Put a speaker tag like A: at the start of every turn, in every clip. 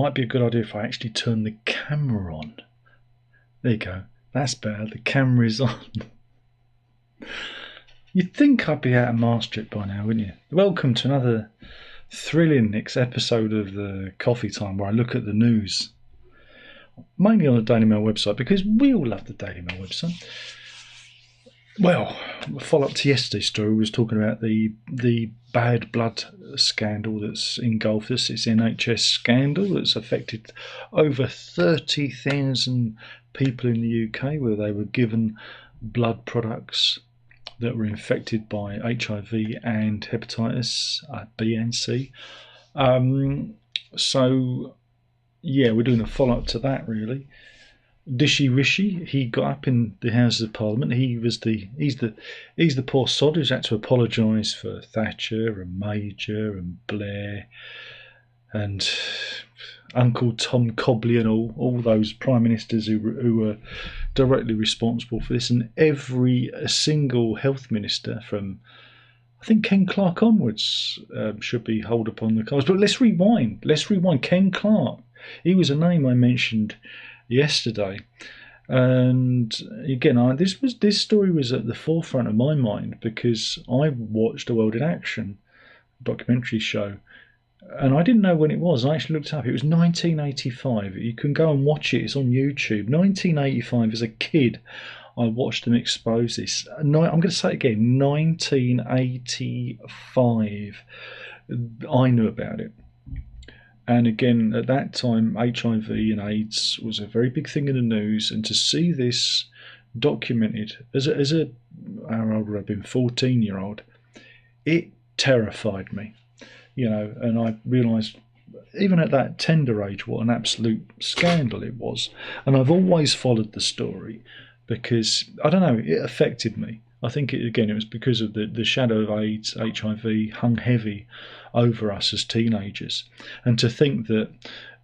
A: might be a good idea if I actually turn the camera on. There you go. That's better. The camera is on. You'd think I'd be out of master it by now, wouldn't you? Welcome to another thrilling next episode of the Coffee Time, where I look at the news, mainly on the Daily Mail website, because we all love the Daily Mail website. Well, follow up to yesterday's story, we was talking about the bad blood scandal that's engulfed us. It's NHS scandal that's affected over 30,000 people in the UK, where they were given blood products that were infected by HIV and hepatitis B and C. So, yeah, we're doing a follow-up to that, really. Dishy Rishi, he got up in the Houses of Parliament. He's the poor sod who's had to apologise for Thatcher and Major and Blair and Uncle Tom Cobley and all those prime ministers who were directly responsible for this, and every single health minister from, I think, Ken Clarke onwards should be held upon the cards. But let's rewind. Ken Clarke, he was a name I mentioned yesterday, and again, this story was at the forefront of my mind because I watched A World in Action documentary show, and I didn't know when it was. I actually looked it up. It was 1985. You can go and watch it. It's on YouTube. 1985. As a kid, I watched them expose this. I'm going to say it again. 1985. I knew about it. And again, at that time, HIV and AIDS was a very big thing in the news. And to see this documented as a how old would I have been, 14-year-old, it terrified me. You know, and I realised, even at that tender age, what an absolute scandal it was. And I've always followed the story because, I don't know, it affected me. I think, it was because of the shadow of AIDS, HIV, hung heavy over us as teenagers. And to think that,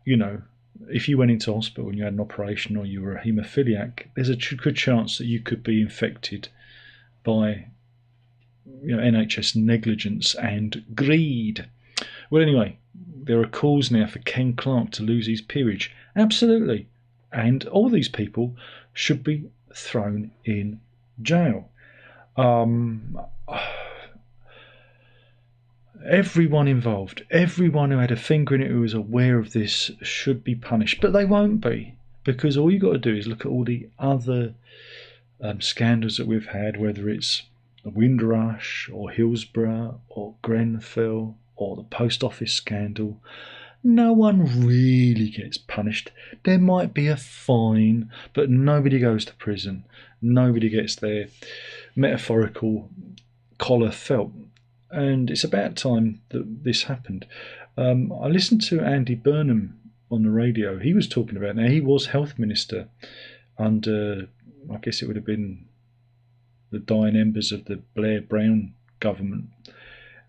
A: you know, if you went into hospital and you had an operation or you were a haemophiliac, there's a good chance that you could be infected by, you know, NHS negligence and greed. Well, anyway, there are calls now for Ken Clarke to lose his peerage. Absolutely. And all these people should be thrown in jail. Everyone involved, everyone who had a finger in it, who was aware of this, should be punished. But they won't be, because all you've got to do is look at all the other scandals that we've had, whether it's Windrush or Hillsborough or Grenfell or the post office scandal. No one really gets punished. There might be a fine, but nobody goes to prison. Nobody gets their metaphorical collar felt. And it's about time that this happened. I listened to Andy Burnham on the radio. He was talking about, now he was health minister under, I guess it would have been the dying embers of the Blair Brown government.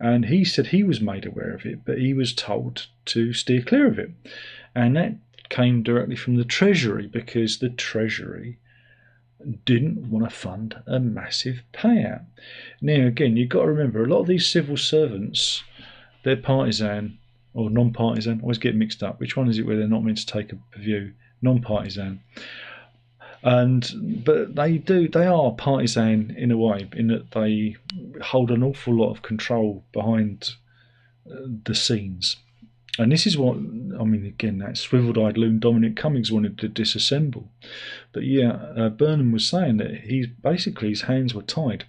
A: And he said he was made aware of it, but he was told to steer clear of it. And that came directly from the Treasury, because the Treasury didn't want to fund a massive payout. Now, again, you've got to remember, a lot of these civil servants, they're partisan or non-partisan. I always get mixed up. Which one is it where they're not meant to take a view? Non-partisan. But they are partisan in a way, in that they hold an awful lot of control behind the scenes. And this is what, I mean, again, that swivel-eyed loon Dominic Cummings wanted to disassemble. But yeah, Burnham was saying that his hands were tied,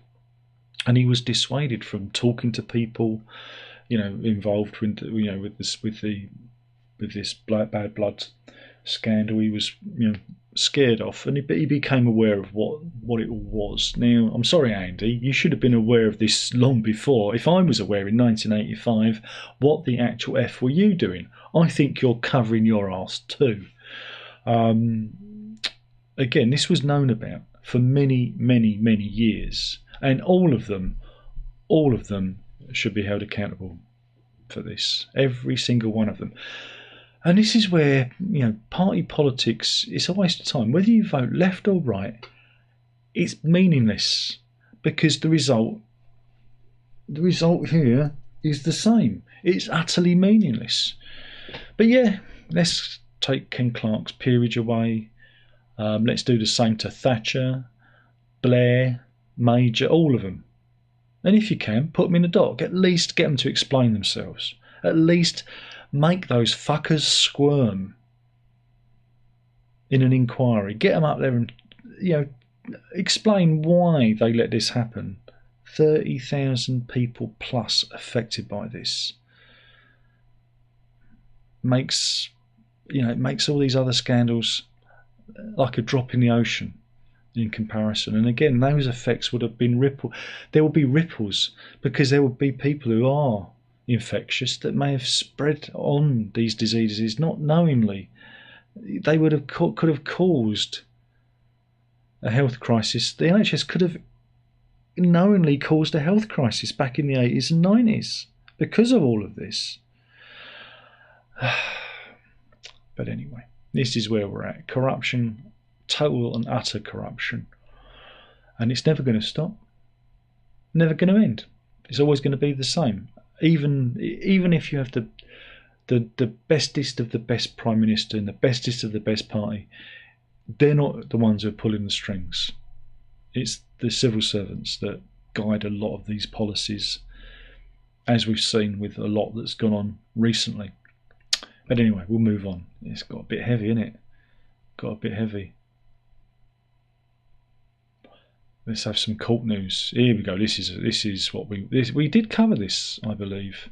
A: and he was dissuaded from talking to people, you know, involved with, you know, with this bad blood scandal. He was, you know, scared off, and he became aware of what it was. Now, I'm sorry, Andy, you should have been aware of this long before. If I was aware in 1985, what the actual F were you doing? I think you're covering your arse too. Again, this was known about for many, many, many years, and all of them should be held accountable for this. Every single one of them. And this is where, you know, party politics, it's a waste of time. Whether you vote left or right, it's meaningless, because the result here is the same. It's utterly meaningless. But yeah, let's take Ken Clarke's peerage away. Let's do the same to Thatcher, Blair, Major, all of them. And if you can, put them in the dock. At least get them to explain themselves. At least make those fuckers squirm in an inquiry. Get them up there and, explain why they let this happen. 30,000 people plus affected by this. It makes all these other scandals like a drop in the ocean in comparison. And again, those effects would have been there will be ripples, because there will be people who are infectious that may have spread on these diseases not knowingly. They could have caused a health crisis. The NHS could have knowingly caused a health crisis back in the 80s and 90s because of all of this. But anyway, this is where we're at. Corruption, total and utter corruption. And it's never going to stop. Never going to end. It's always going to be the same. Even if you have the bestest of the best Prime Minister and the bestest of the best party, they're not the ones who are pulling the strings. It's the civil servants that guide a lot of these policies, as we've seen with a lot that's gone on recently. But anyway, we'll move on. It's got a bit heavy, isn't it? Got a bit heavy. Let's have some court news. Here we go. This is what we did cover this, I believe,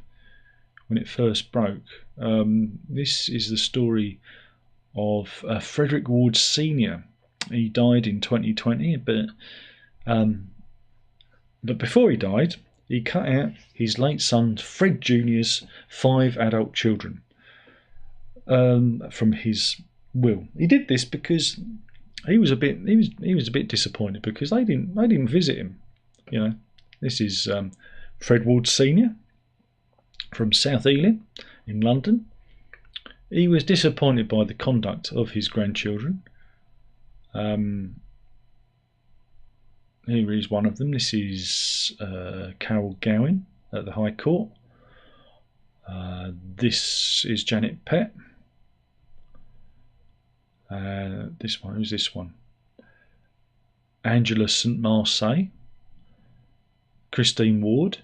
A: when it first broke. This is the story of Frederick Ward Sr. He died in 2020, but before he died, he cut out his late son Fred Jr.'s 5 adult children from his will. He did this because he was a bit disappointed because they didn't visit him. This is Fred Ward Sr. from South Ealing in London. He was disappointed by the conduct of his grandchildren. Here is one of them. This is Carol Gowen at the High Court. This is Janet Pett. This one, who's this one? Angela St Marseille, Christine Ward,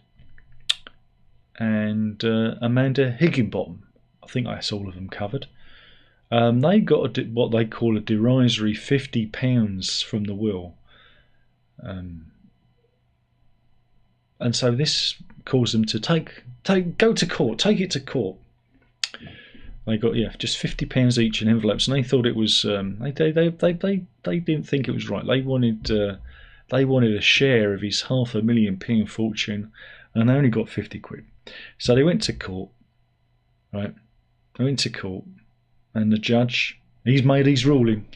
A: and Amanda Higginbottom. I think that's all of them covered. They got what they call a derisory £50 from the will, and so this caused them to go to court, take it to court. They got just £50 each in envelopes, and they thought it was they didn't think it was right. They wanted a share of his £500,000 fortune, and they only got 50 quid. So they went to court, right? They went to court, and the judge, he's made his ruling.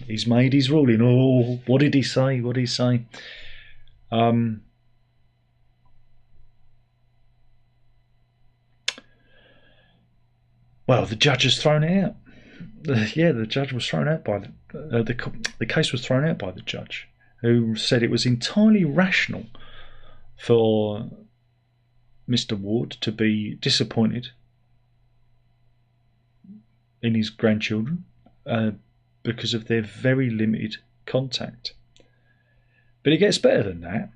A: Oh, what did he say? Well, the judge has thrown it out. The judge was thrown out by the case was thrown out by the judge, who said it was entirely rational for Mr. Ward to be disappointed in his grandchildren because of their very limited contact. But it gets better than that,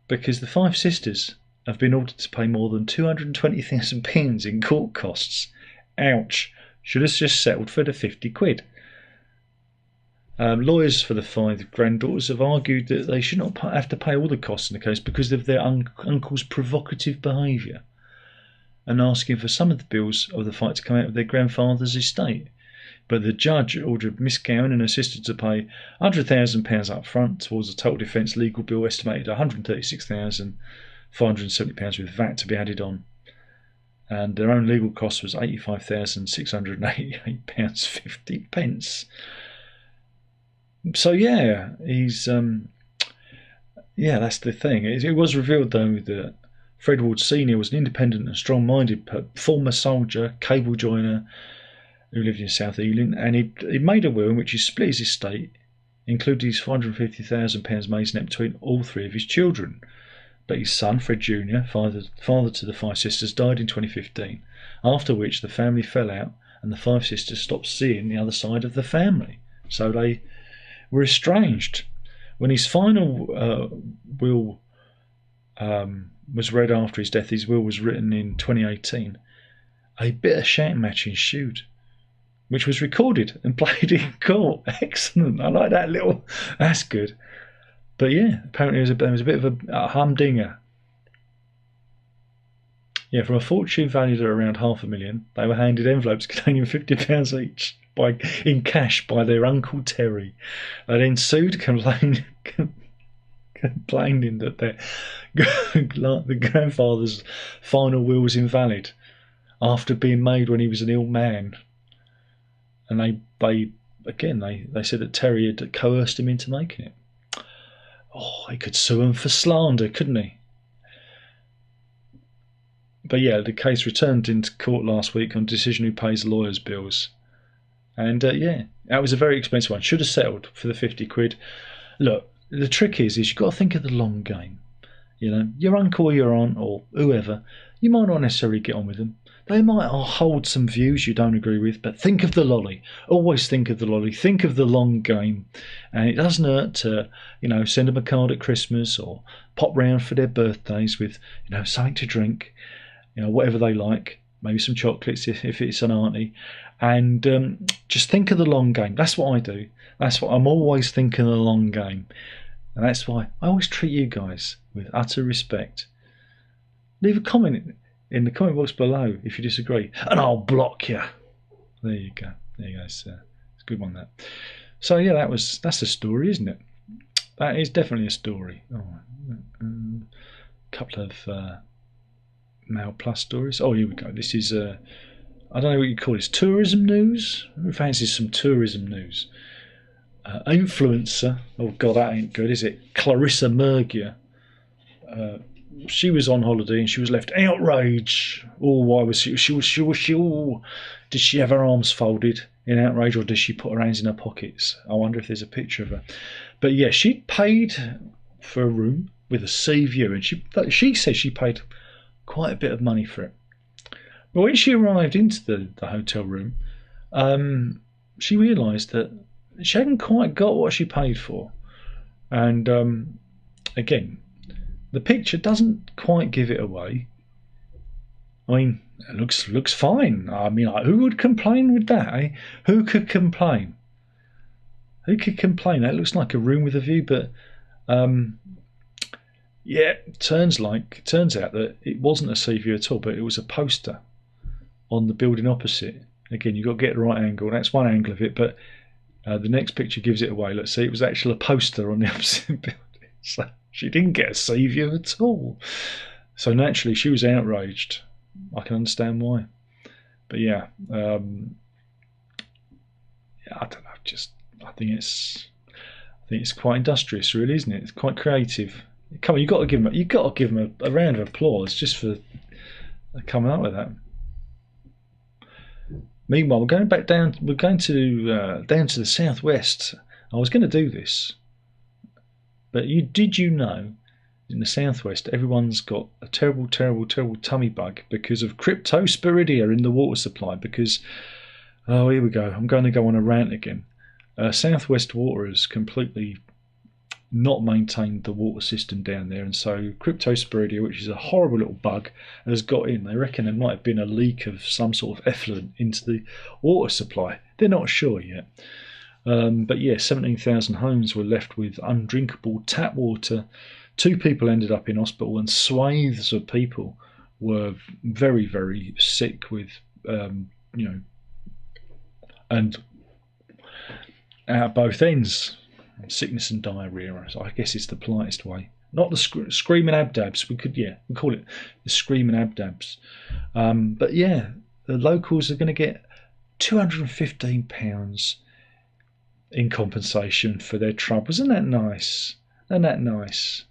A: because the 5 sisters have been ordered to pay more than £220,000 in court costs. Ouch. Should have just settled for the 50 quid. Lawyers for the 5 granddaughters have argued that they should not have to pay all the costs in the case because of their uncle's provocative behaviour, and asking for some of the bills of the fight to come out of their grandfather's estate. But the judge ordered Miss Gowan and her sister to pay £100,000 up front towards the total defence legal bill, estimated £136,570 with VAT to be added on. And their own legal cost was £85,688.50. So he's that's the thing. It was revealed though that Fred Ward Sr. was an independent and strong-minded former soldier, cable joiner, who lived in South Ealing, and he made a will in which he split his estate, including his £450,000 masonette between all 3 of his children. But his son, Fred Jr., father to the 5 sisters, died in 2015, after which the family fell out and the five sisters stopped seeing the other side of the family. So they were estranged. When his final will was read after his death, his will was written in 2018, a bitter shouting match ensued, which was recorded and played in court. Excellent. I like that little. That's good. But yeah, apparently there was a bit of a humdinger. Yeah, from a fortune valued at around £500,000, they were handed envelopes containing £50 each in cash by their Uncle Terry. They then sued, complaining that the grandfather's final will was invalid after being made when he was an ill man. And they said that Terry had coerced him into making it. Oh, he could sue him for slander, couldn't he? But yeah, the case returned into court last week on decision who pays lawyers' bills. And yeah, that was a very expensive one. Should have settled for the 50 quid. Look, the trick is you've got to think of the long game. You know, your uncle or your aunt or whoever, you might not necessarily get on with them. They might hold some views you don't agree with, but think of the lolly. Always think of the lolly. Think of the long game. And it doesn't hurt to, send them a card at Christmas or pop round for their birthdays with, something to drink, whatever they like. Maybe some chocolates if it's an auntie. And just think of the long game. That's what I do. That's what I'm always thinking of the long game. And that's why I always treat you guys with utter respect. Leave a comment in the comment box below if you disagree, and I'll block you. There you go. There you go. It's a good one, that. So yeah, that's a story, isn't it? That is definitely a story. Oh, couple of Mail Plus stories. Oh, here we go. This is I don't know what you call this. Tourism news. Who fancies some tourism news? Influencer. Oh God, that ain't good, is it? Clarissa Mergia. She was on holiday and she was left outraged. Oh, why was she? Did she have her arms folded in outrage, or does she put her hands in her pockets? I wonder if there's a picture of her. But yeah, she paid for a room with a sea view, and she says she paid quite a bit of money for it. But when she arrived into the hotel room, she realised that she hadn't quite got what she paid for. And again, the picture doesn't quite give it away. I mean, it looks fine. I mean, who would complain with that, eh? Who could complain? Who could complain? That looks like a room with a view, but yeah, turns out that it wasn't a sea view at all, but it was a poster on the building opposite. Again, you've got to get the right angle. That's one angle of it, but the next picture gives it away. Let's see, it was actually a poster on the opposite building. So she didn't get a sea view at all. So naturally, she was outraged. I can understand why. But yeah, I don't know. I think it's quite industrious, really, isn't it? It's quite creative. Come on, you got to give them a round of applause just for coming up with that. Meanwhile, we're going back down. We're going to down to the southwest. I was going to do this, but did you know in the southwest everyone's got a terrible tummy bug because of cryptosporidia in the water supply? Because here we go. I'm going to go on a rant again. Southwest Water has completely not maintained the water system down there, and so cryptosporidia, which is a horrible little bug, has got in. They reckon there might have been a leak of some sort of effluent into the water supply. They're not sure yet. But yeah, 17,000 homes were left with undrinkable tap water. 2 people ended up in hospital, and swathes of people were very, very sick with, and at both ends, sickness and diarrhea. So I guess it's the politest way. Not the screaming abdabs. We call it the screaming abdabs. But yeah, the locals are going to get £215 in compensation for their troubles. Isn't that nice? Isn't that nice?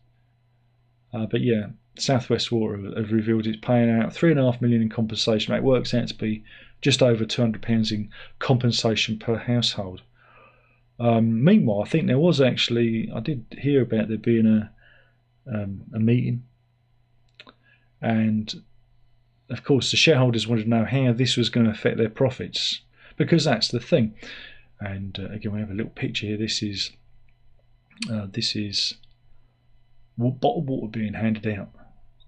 A: But yeah, Southwest Water have revealed it's paying out £3.5 million in compensation. It works out to be just over £200 in compensation per household. Meanwhile, I think there was actually, I did hear about there being a meeting, and of course, the shareholders wanted to know how this was going to affect their profits, because that's the thing. And again, we have a little picture here. This is bottled water being handed out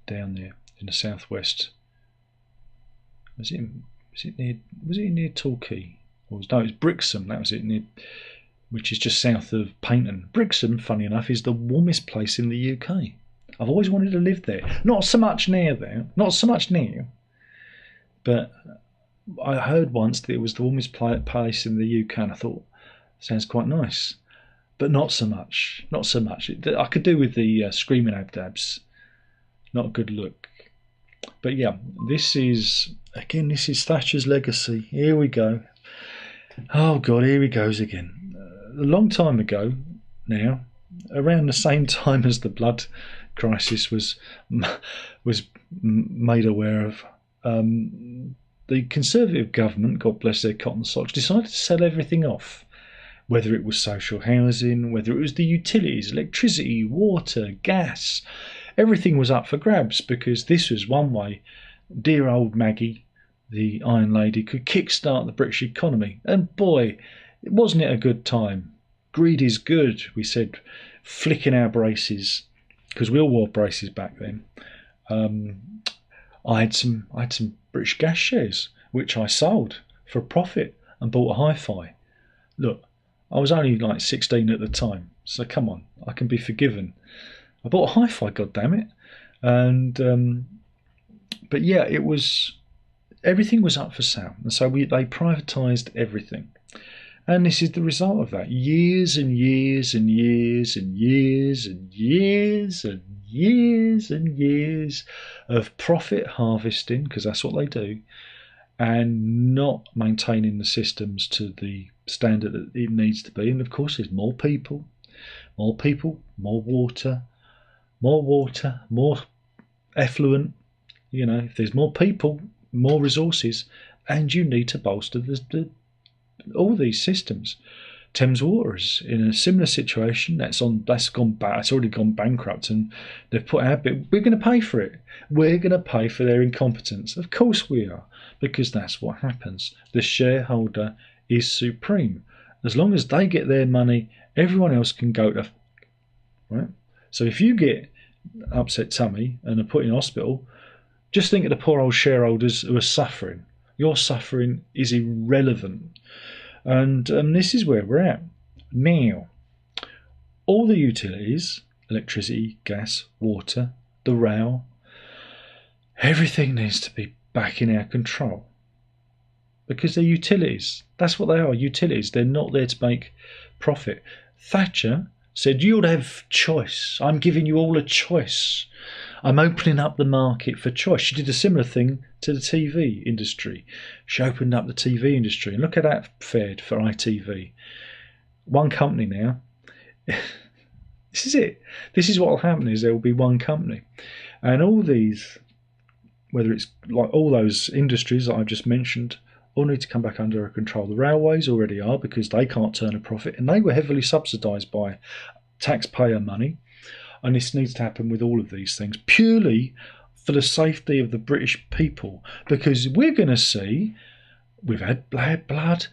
A: down there in the southwest. Was it near Torquay? No, it was Brixham. That was it, which is just south of Paynton. Brixham, funny enough, is the warmest place in the UK. I've always wanted to live there. Not so much now, but I heard once that it was the warmest place in the UK, and I thought, sounds quite nice. But not so much. I could do with the screaming abdabs. Not a good look. But yeah, this is Thatcher's legacy. Here we go. Oh God, here he goes again. A long time ago now, around the same time as the blood crisis was made aware of, the Conservative government, God bless their cotton socks, decided to sell everything off. Whether it was social housing, whether it was the utilities, electricity, water, gas, everything was up for grabs, because this was one way dear old Maggie, the Iron Lady, could kickstart the British economy. And boy, wasn't it a good time. Greed is good, we said, flicking our braces, because we all wore braces back then. I had some British Gas shares, which I sold for a profit and bought a hi-fi. Look, I was only like 16 at the time, so come on, I can be forgiven. I bought a hi-fi, goddammit. And but yeah, everything was up for sale, and so they privatised everything. And this is the result of that. Years and years and years and years and years and years and years of profit harvesting, because that's what they do, and not maintaining the systems to the standard that it needs to be. And of course, there's more people, more water, more effluent. You know, if there's more people, more resources, and you need to bolster all these systems. Thames Water is in a similar situation. It's already gone bankrupt, and they've put out bit. We're going to pay for it. We're going to pay for their incompetence. Of course we are, because that's what happens. The shareholder is supreme. As long as they get their money, everyone else can go to. Right. So if you get upset tummy and are put in hospital, just think of the poor old shareholders who are suffering. Your suffering is irrelevant. And this is where we're at. Now, all the utilities, electricity, gas, water, the rail, everything needs to be back in our control. Because they're utilities. That's what they are, utilities. They're not there to make profit. Thatcher said, you'll have choice. I'm giving you all a choice. I'm opening up the market for choice. She did a similar thing to the TV industry. She opened up the TV industry. And look at that fared for ITV. One company now. This is it. This is what will happen, is there will be one company. And all these, whether it's like all those industries that I've just mentioned, all need to come back under control. The railways already are, because they can't turn a profit, and they were heavily subsidised by taxpayer money. And this needs to happen with all of these things, purely for the safety of the British people. Because we're going to see, we've had bad blood,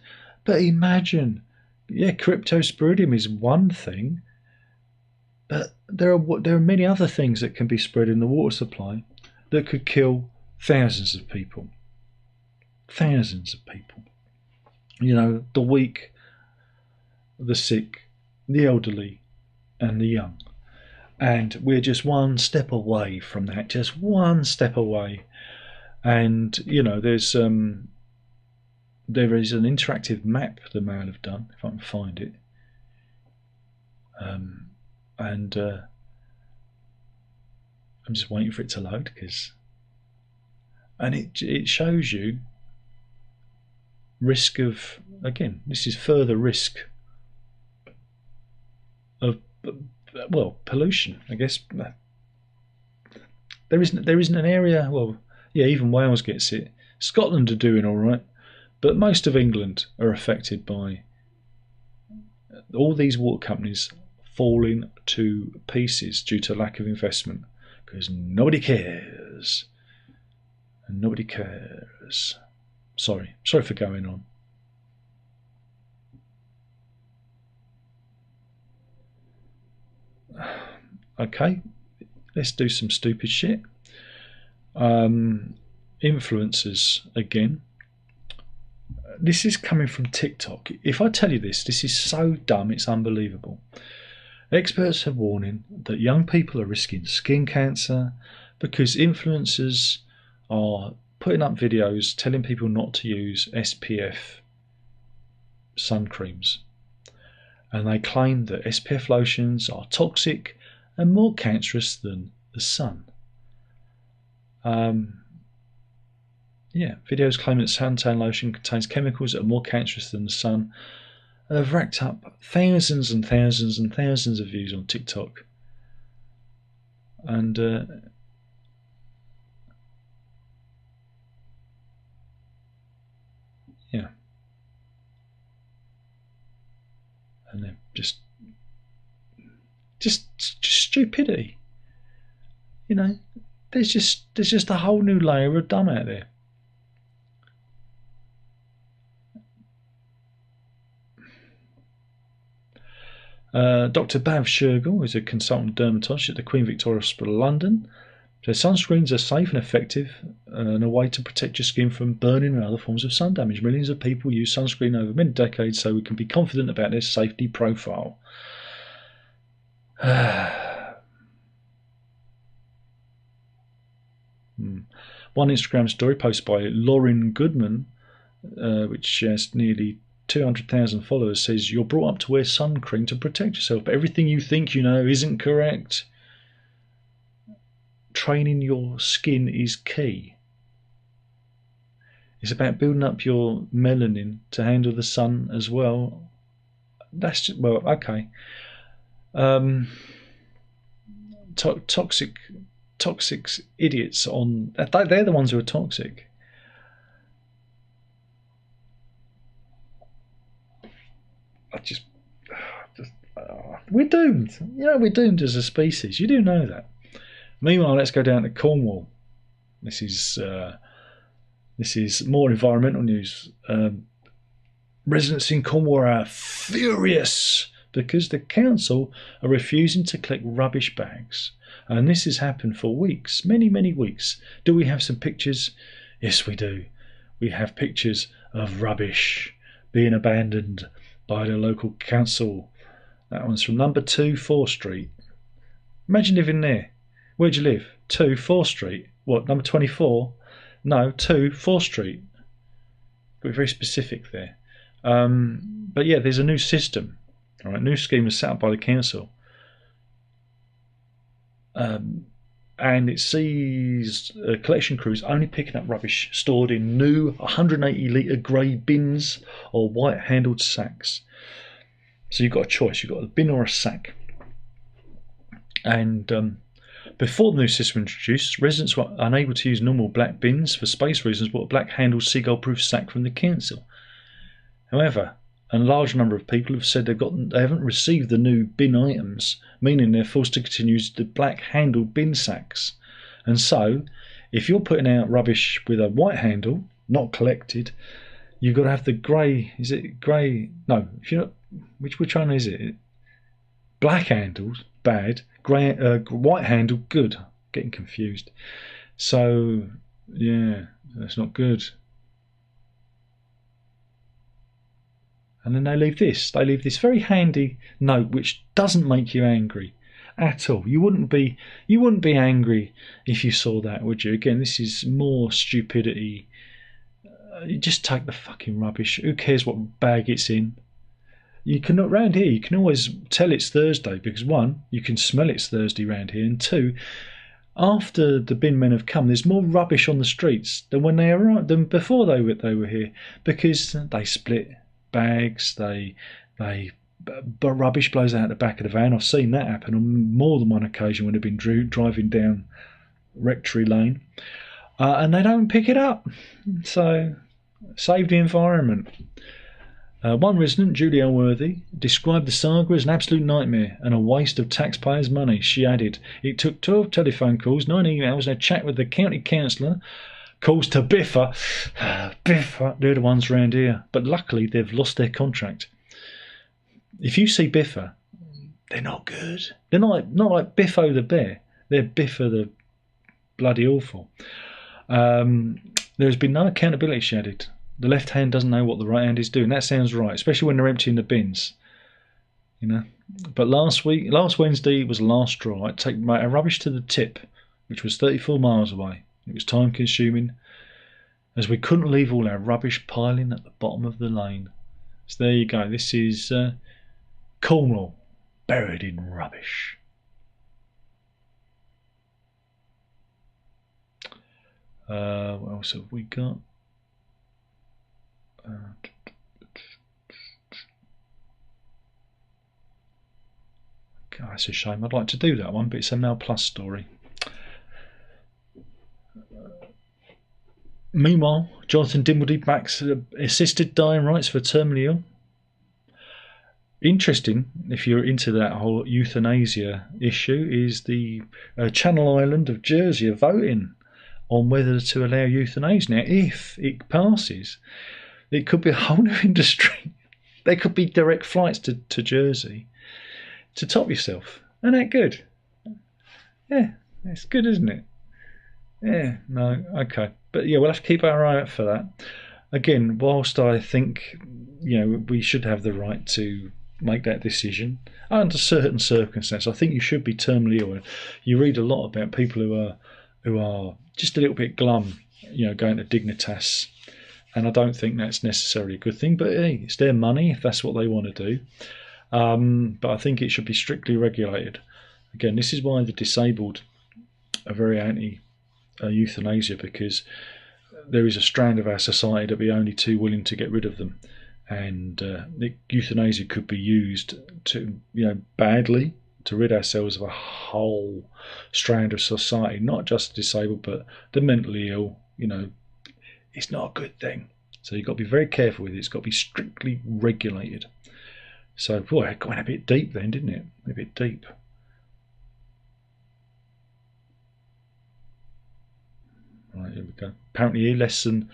A: but imagine, yeah, cryptosporidium is one thing, but there are many other things that can be spread in the water supply that could kill thousands of people. Thousands of people. You know, the weak, the sick, the elderly, and the young. And we're just one step away from that, just one step away. And, you know, there is an interactive map the Mail have done, if I can find it. I'm just waiting for it to load, and it shows you risk of, again, this is further risk of, well, pollution, I guess. There isn't an area, well, yeah, even Wales gets it. Scotland are doing all right, but most of England are affected by all these water companies falling to pieces due to lack of investment, because nobody cares. and nobody cares. Sorry for going on. Okay, let's do some stupid shit. Influencers again. This is coming from TikTok. If I tell you this is so dumb, it's unbelievable. Experts are warning that young people are risking skin cancer because influencers are putting up videos telling people not to use SPF sun creams. And they claim that SPF lotions are toxic and more cancerous than the sun. Videos claiming that suntan lotion contains chemicals that are more cancerous than the sun have racked up thousands and thousands and thousands of views on TikTok. And and they're just stupidity. You know, there's just a whole new layer of dumb out there. Dr. Bav Shergill, who's a consultant dermatologist at the Queen Victoria Hospital, London, says sunscreens are safe and effective and a way to protect your skin from burning and other forms of sun damage. Millions of people use sunscreen over many decades, so we can be confident about their safety profile. One Instagram story posted by Lauren Goodman, which has nearly 200,000 followers, says you're brought up to wear sun cream to protect yourself, but everything you think you know isn't correct. Training your skin is key. It's about building up your melanin to handle the sun as well. That's just, well, okay. Toxic idiots on. They're the ones who are toxic. We're doomed. You know, we're doomed as a species. You do know that. Meanwhile, let's go down to Cornwall. This is more environmental news. Residents in Cornwall are furious because the council are refusing to collect rubbish bags. And this has happened for weeks, many weeks. Do we have some pictures? Yes, we do. We have pictures of rubbish being abandoned by the local council. That one's from number 2 4 Street. Imagine living there. Where'd you live? 2 4 Street. What, number 24? No, 2 4 Street. Got very specific there. But yeah, there's a new system. All right, new scheme was set up by the council. And it sees collection crews only picking up rubbish stored in new 180-litre grey bins or white-handled sacks. So you've got a choice. You've got a bin or a sack. And before the new system was introduced, residents were unable to use normal black bins for space reasons, but a black-handled seagull-proof sack from the council. However, a large number of people have said they haven't received the new bin items, meaning they're forced to continue to use the black-handled bin sacks. And so, if you're putting out rubbish with a white handle, not collected, you've got to have the grey. Is it grey? No, if you're not. Which one is it? Black handles, bad. Grey, white handle, good. Getting confused. So, yeah, that's not good. And then they leave this. They leave this very handy note, which doesn't make you angry at all. You wouldn't be angry if you saw that, would you? Again, this is more stupidity. You just take the fucking rubbish. Who cares what bag it's in? You can around here. You can always tell it's Thursday because 1, you can smell it's Thursday around here, and 2, after the bin men have come, there's more rubbish on the streets than when they arrived, than before they were here, because they split bags, but rubbish blows out the back of the van. I've seen that happen on more than one occasion when I've been driving down Rectory Lane, and they don't pick it up. So save the environment. One resident, Julie Elworthy, described the saga as an absolute nightmare and a waste of taxpayers' money. She added, "It took 12 telephone calls, 9 emails and a chat with the county councillor calls to Biffa. Biffa, they're the ones around here. But luckily, they've lost their contract. If you see Biffa, they're not good. They're not like Biffo the bear. They're Biffa the bloody awful. There's been no accountability added. The left hand doesn't know what the right hand is doing. That sounds right, especially when they're emptying the bins. You know. But last Wednesday was the last straw. I'd take my rubbish to the tip, which was 34 miles away. It was time consuming, as we couldn't leave all our rubbish piling at the bottom of the lane. So there you go. This is Cornwall, buried in rubbish. What else have we got? That's a shame. I'd like to do that one, but it's a Mal Plus story. Meanwhile, Jonathan Dimbleby backs assisted dying rights for terminally ill. Interesting, if you're into that whole euthanasia issue, is the Channel Island of Jersey are voting on whether to allow euthanasia. Now, if it passes, it could be a whole new industry. There could be direct flights to Jersey to top yourself. Isn't that good? Yeah, it's good, isn't it? Yeah, no, okay. But yeah, we'll have to keep our eye out for that. Again, whilst I think, we should have the right to make that decision under certain circumstances, I think you should be terminally ill. You read a lot about people who are just a little bit glum, going to Dignitas, and I don't think that's necessarily a good thing. But hey, it's their money if that's what they want to do. But I think it should be strictly regulated. Again, this is why the disabled are very anti-euthanasia, because there is a strand of our society that be only too willing to get rid of them, and the euthanasia could be used to, badly, to rid ourselves of a whole strand of society, not just the disabled, but the mentally ill. It's not a good thing. So you've got to be very careful with it. It's got to be strictly regulated. So, boy, it went a bit deep then, didn't it? A bit deep. Right, here we go. Apparently, less than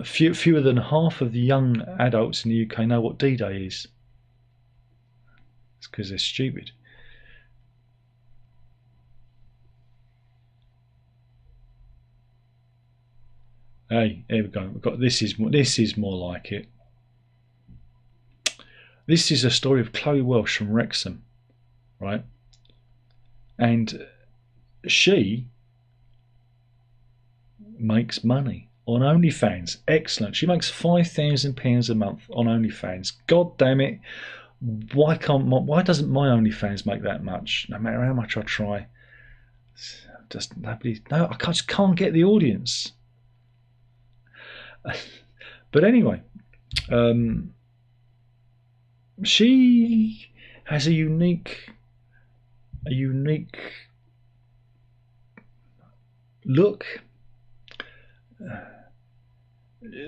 A: fewer than half of the young adults in the UK know what D-Day is. It's because they're stupid. Hey, here we go. We've got this is more like it. This is a story of Chloe Welsh from Wrexham, right? And she makes money on OnlyFans. Excellent. She makes £5,000 a month on OnlyFans. God damn it! Why doesn't my OnlyFans make that much? No matter how much I try, just nobody. No, I just can't get the audience. But anyway, she has a unique look.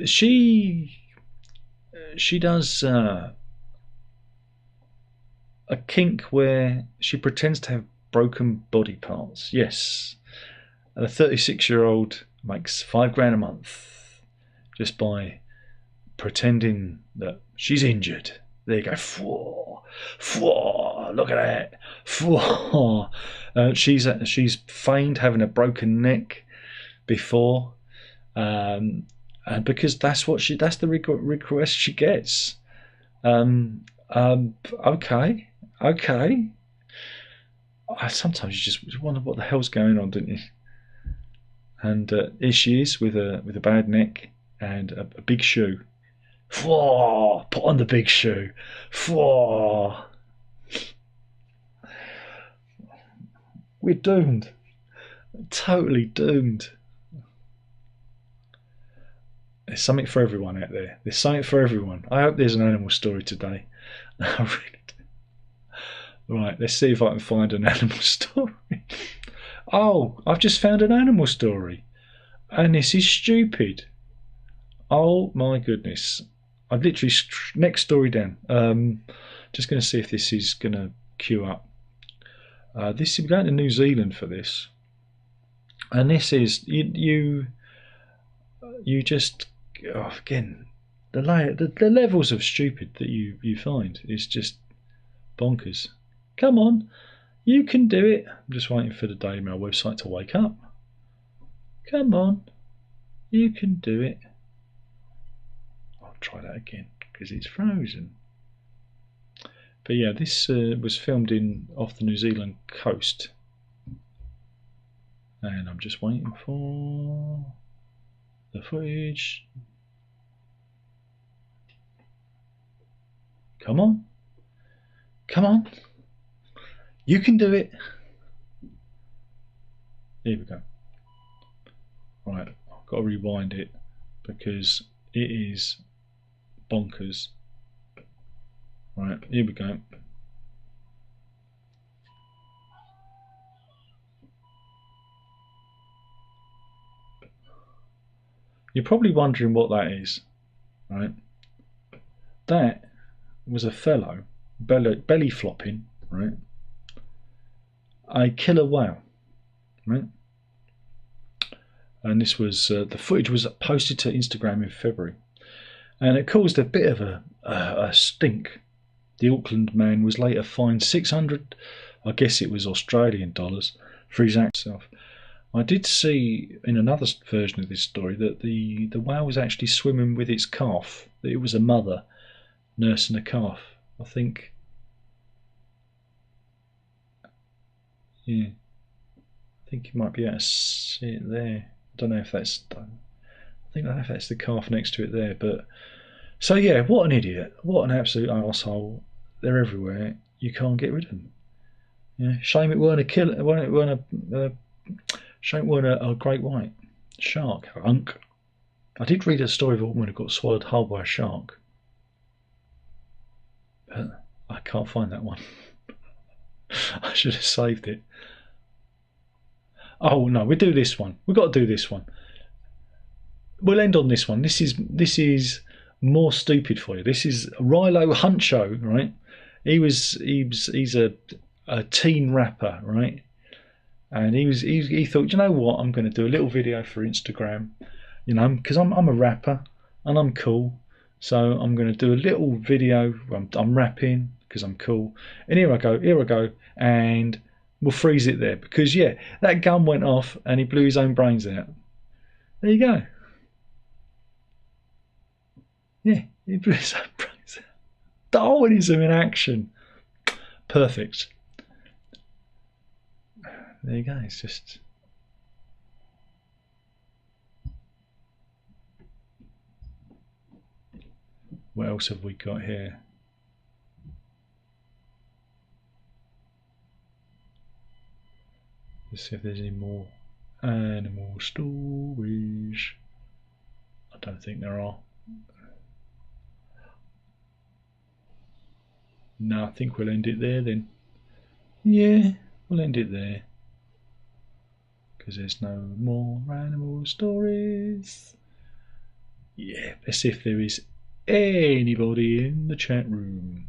A: She does a kink where she pretends to have broken body parts. Yes, and a 36-year-old makes $5,000 a month just by pretending that she's injured. There you go. Look at that. She's feigned having a broken neck before, and because that's the request she gets. Okay. Sometimes you just wonder what the hell's going on, don't you? And here she is with a bad neck and a big shoe. Put on the big shoe. We're doomed. Totally doomed. There's something for everyone out there. There's something for everyone. I hope there's an animal story today. I really do. Right, let's see if I can find an animal story. Oh, I've just found an animal story. And this is stupid. Oh my goodness. I've literally, next story down. Just going to see if this is going to queue up. We're going to New Zealand for this. And this is, you you just, again, the levels of stupid that you find is just bonkers. Come on, you can do it. I'm just waiting for the Daily Mail website to wake up. Come on, you can do it. I'll try that again because it's frozen. But yeah, this was filmed off the New Zealand coast, and I'm just waiting for the footage. Come on, come on, you can do it. Here we go. Right, I've got to rewind it because it is bonkers. Right, here we go. You're probably wondering what that is, right? That was a fellow belly flopping, right? A killer whale, right? And this was the footage was posted to Instagram in February, and it caused a bit of a stink. The Auckland man was later fined 600, I guess it was Australian dollars, for his act self. I did see in another version of this story that the whale was actually swimming with its calf. That it was a mother nursing a calf. I think, yeah, I think you might be able to see it there. I don't know if that's, I don't know if that's the calf next to it there, but so yeah, what an idiot, what an absolute arsehole. They're everywhere. You can't get rid of them. Yeah, shame it weren't a killer. Shame it weren't a great white shark. Hunk. I did read a story of a woman who got swallowed whole by a shark, but I can't find that one. I should have saved it. Oh no, we do this one. We've got to do this one. We'll end on this one. This is more stupid for you. This is Rilo Huncho, right? He's a teen rapper, right? And he thought, you know what, I'm going to do a little video for Instagram, you know, because I'm a rapper and I'm cool, so I'm going to do a little video. I'm rapping because I'm cool, and here I go, and we'll freeze it there because yeah, that gun went off and he blew his own brains out. There you go. Yeah, he blew his own brains out. Darwinism in action. Perfect. There you go, it's just... What else have we got here? Let's see if there's any more animal stories. I don't think there are. No, I think we'll end it there then. Yeah, we'll end it there. Because there's no more animal stories. Yeah, let's see if there is anybody in the chat room.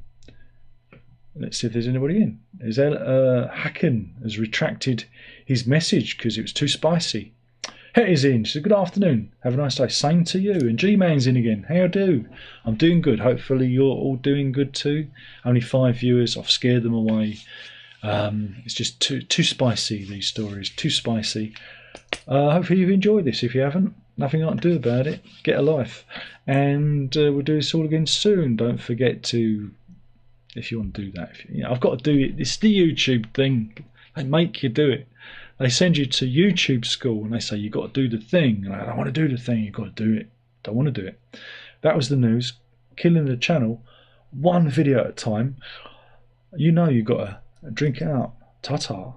A: Let's see if there's anybody in. There's Hacken has retracted his message because it was too spicy. Hetty's in. She said, good afternoon. Have a nice day. Same to you. And G-Man's in again. How do? I'm doing good. Hopefully you're all doing good too. Only 5 viewers. I've scared them away. It's just too spicy, these stories. Too spicy. Hopefully you've enjoyed this. If you haven't, nothing I can do about it. Get a life. And we'll do this all again soon. Don't forget to... If you want to do that, I've got to do it. It's the YouTube thing. They make you do it. They send you to YouTube school and they say you've got to do the thing. And I don't want to do the thing. You've got to do it. Don't want to do it. That was the news. Killing the channel, one video at a time. You know you've got to drink it out. Ta-ta.